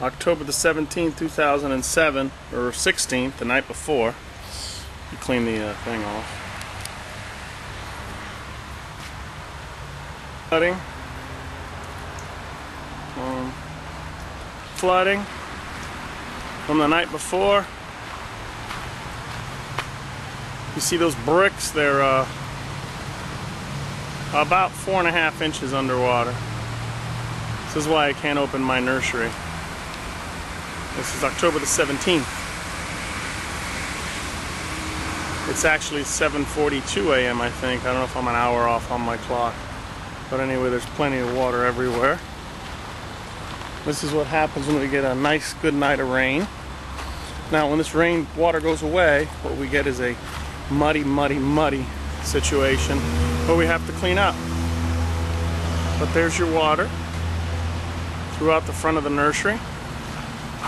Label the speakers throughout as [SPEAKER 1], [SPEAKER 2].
[SPEAKER 1] October the 17th, 2007, or 16th, the night before. You clean the thing off. Flooding. Flooding from the night before. You see those bricks? They're about 4.5 inches underwater. This is why I can't open my nursery. This is October the 17th. It's actually 7:42 a.m. I think. I don't know if I'm an hour off on my clock. But anyway, there's plenty of water everywhere. This is what happens when we get a nice good night of rain. Now when this rain water goes away, what we get is a muddy situation where we have to clean up. But there's your water throughout the front of the nursery.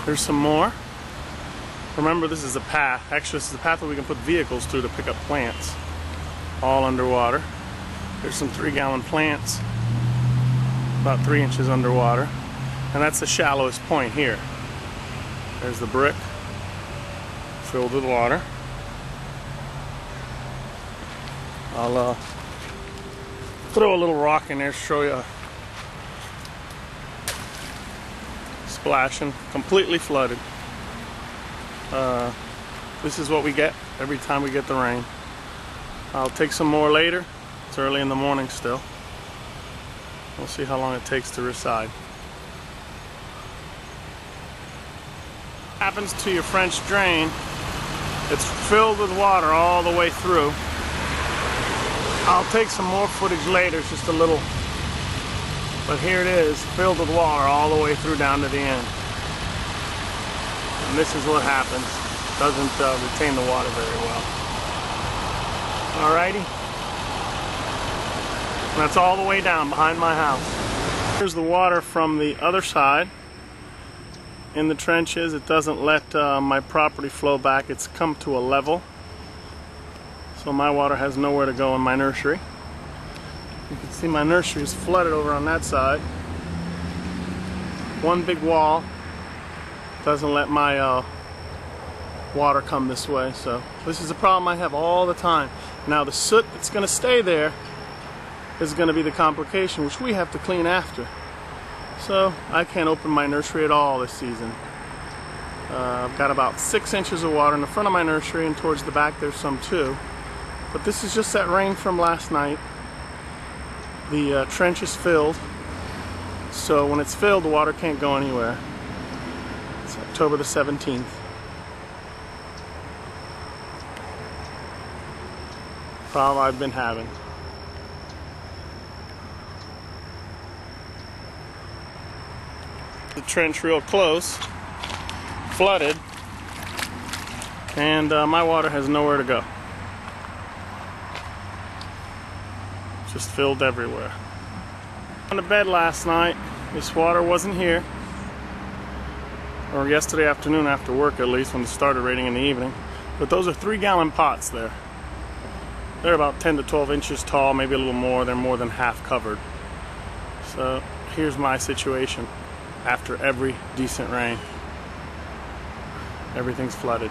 [SPEAKER 1] There's some more. Remember, this is a path. Actually, this is a path that we can put vehicles through to pick up plants. All underwater. There's some 3-gallon plants, about 3 inches underwater. And that's the shallowest point here. There's the brick filled with water. I'll throw a little rock in there to show you. Splashing, completely flooded. This is what we get every time we get the rain. I'll take some more later. It's early in the morning still. We'll see how long it takes to reside. Happens to your French drain. It's filled with water all the way through. I'll take some more footage later, it's just a little, but here it is, filled with water all the way through down to the end. And this is what happens. Doesn't retain the water very well. Alrighty. And that's all the way down behind my house. Here's the water from the other side. In the trenches, it doesn't let my property flow back. It's come to a level. So my water has nowhere to go in my nursery. You can see my nursery is flooded over on that side. One big wall doesn't let my water come this way. So this is a problem I have all the time. Now the soot that's going to stay there is going to be the complication, which we have to clean after. So I can't open my nursery at all this season. I've got about 6 inches of water in the front of my nursery, and towards the back there's some too. But this is just that rain from last night. The trench is filled, so when it's filled the water can't go anywhere. It's October the 17th. Problem I've been having. The trench real close, flooded, and my water has nowhere to go. Just filled everywhere. On the bed last night, this water wasn't here, or yesterday afternoon after work at least, when it started raining in the evening. But those are 3-gallon pots there. They're about 10 to 12 inches tall, maybe a little more. They're more than half covered. So here's my situation after every decent rain. Everything's flooded.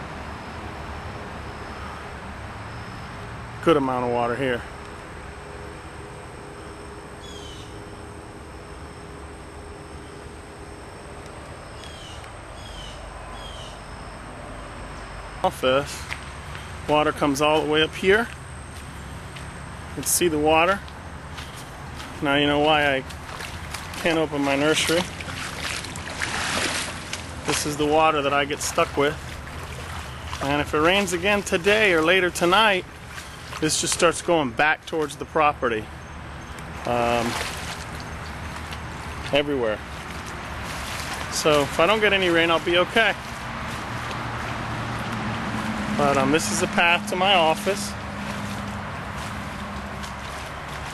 [SPEAKER 1] Good amount of water here. Office, water comes all the way up here. You can see the water. Now you know why I can't open my nursery. This is the water that I get stuck with. And if it rains again today or later tonight, this just starts going back towards the property. Everywhere. So if I don't get any rain, I'll be okay. But this is the path to my office.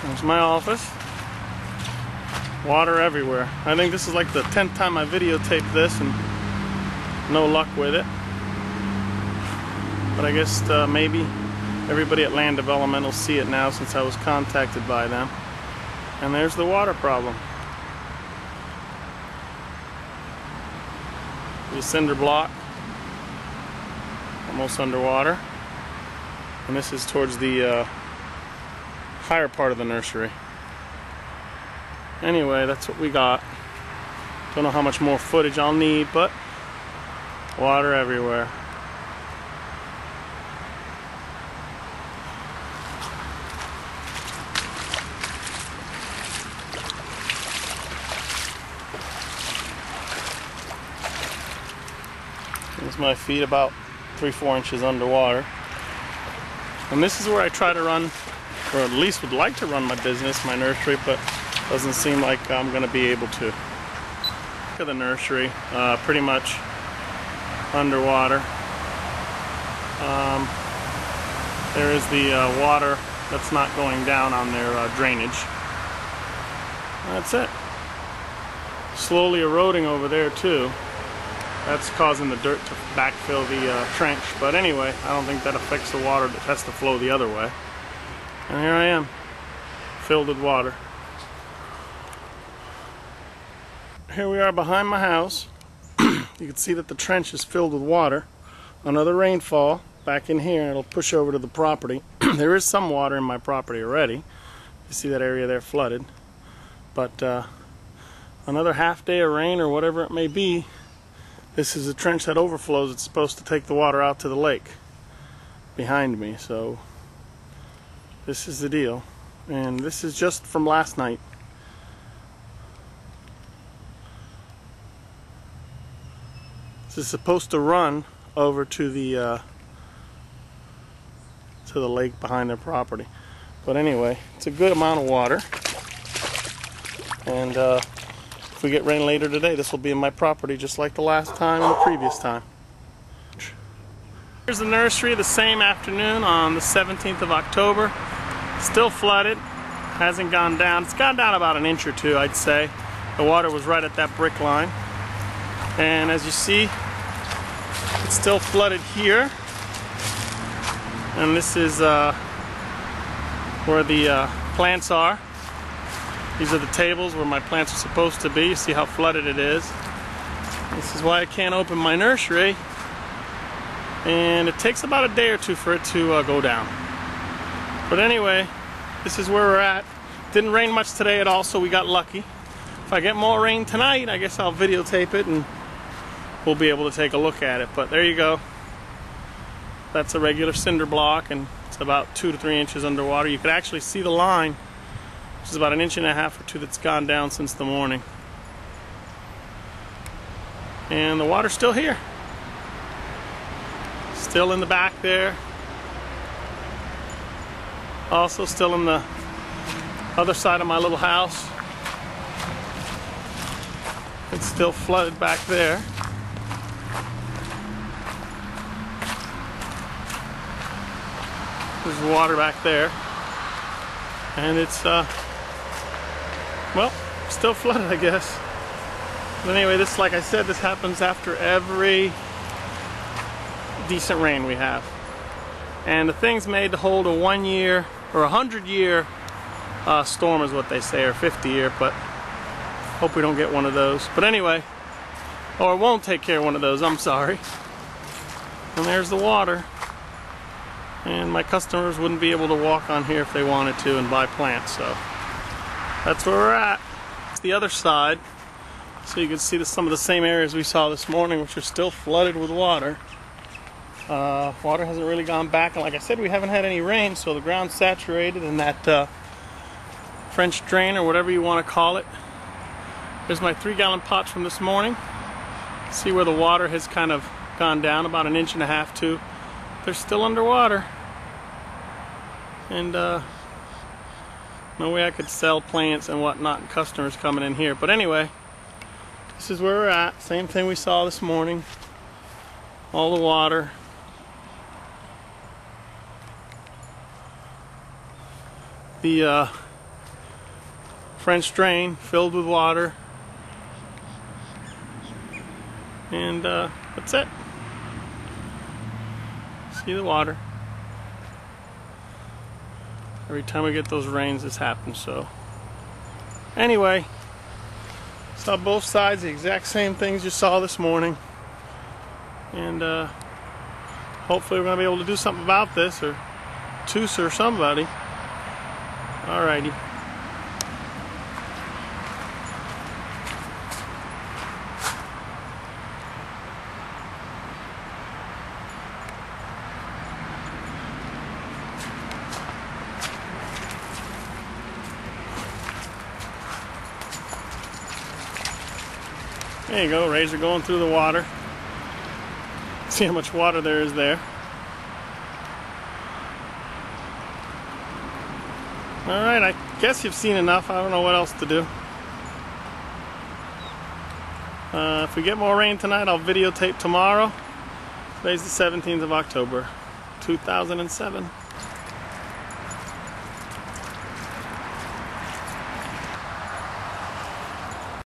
[SPEAKER 1] There's my office. Water everywhere. I think this is like the 10th time I videotaped this and no luck with it. But I guess maybe everybody at Land Development will see it now since I was contacted by them. And there's the water problem. The cinder block, almost underwater. And this is towards the higher part of the nursery. Anyway, that's what we got. Don't know how much more footage I'll need, but water everywhere. Here's my feet about 3-4 inches underwater. And this is where I try to run, or at least would like to run my business, my nursery, but doesn't seem like I'm going to be able to. Look at the nursery, pretty much underwater. There is the water that's not going down on their drainage. That's it. Slowly eroding over there too. That's causing the dirt to backfill the trench. But anyway, I don't think that affects the water that has to flow the other way. And here I am, filled with water. Here we are behind my house. You can see that the trench is filled with water. Another rainfall back in here and it'll push over to the property. There is some water in my property already. You see that area there flooded. But another half day of rain or whatever it may be, this is a trench that overflows. It's supposed to take the water out to the lake behind me. So this is the deal. And this is just from last night. This is supposed to run over to the lake behind their property. But anyway, it's a good amount of water. And if we get rain later today, this will be in my property just like the last time and the previous time. Here's the nursery the same afternoon on the 17th of October. Still flooded. Hasn't gone down. It's gone down about an inch or two, I'd say. The water was right at that brick line. And as you see, it's still flooded here. And this is where the plants are. These are the tables where my plants are supposed to be. You see how flooded it is. This is why I can't open my nursery. And it takes about a day or two for it to go down. But anyway, this is where we're at. Didn't rain much today at all, so we got lucky. If I get more rain tonight, I guess I'll videotape it and we'll be able to take a look at it. But there you go. That's a regular cinder block and it's about 2 to 3 inches underwater. You could actually see the line, which is about 1.5 inches or 2 that's gone down since the morning. And the water's still here. Still in the back there. Also still in the other side of my little house. It's still flooded back there. There's water back there. And it's, well, still flooded, I guess. But anyway, this, like I said, this happens after every decent rain we have. And the thing's made to hold a 1 year or 100-year storm is what they say, or 50-year, but hope we don't get one of those. But anyway, or it won't take care of one of those, I'm sorry. And there's the water. And my customers wouldn't be able to walk on here if they wanted to and buy plants, so that's where we're at. It's the other side, so you can see some of the same areas we saw this morning, which are still flooded with water. Water hasn't really gone back, and like I said, we haven't had any rain, so the ground's saturated in that French drain, or whatever you want to call it. There's my 3-gallon pots from this morning. See where the water has kind of gone down about 1.5 inches, 2. They're still underwater. And no way I could sell plants and whatnot and customers coming in here. But anyway, this is where we're at. Same thing we saw this morning. All the water. The French drain filled with water. And that's it. See the water. Every time we get those rains, this happens. So anyway, saw both sides, the exact same things you saw this morning. And hopefully we're going to be able to do something about this, or Toos or somebody. Alrighty. There you go, rays are going through the water. See how much water there is there. Alright, I guess you've seen enough. I don't know what else to do. If we get more rain tonight, I'll videotape tomorrow. Today's the 17th of October, 2007.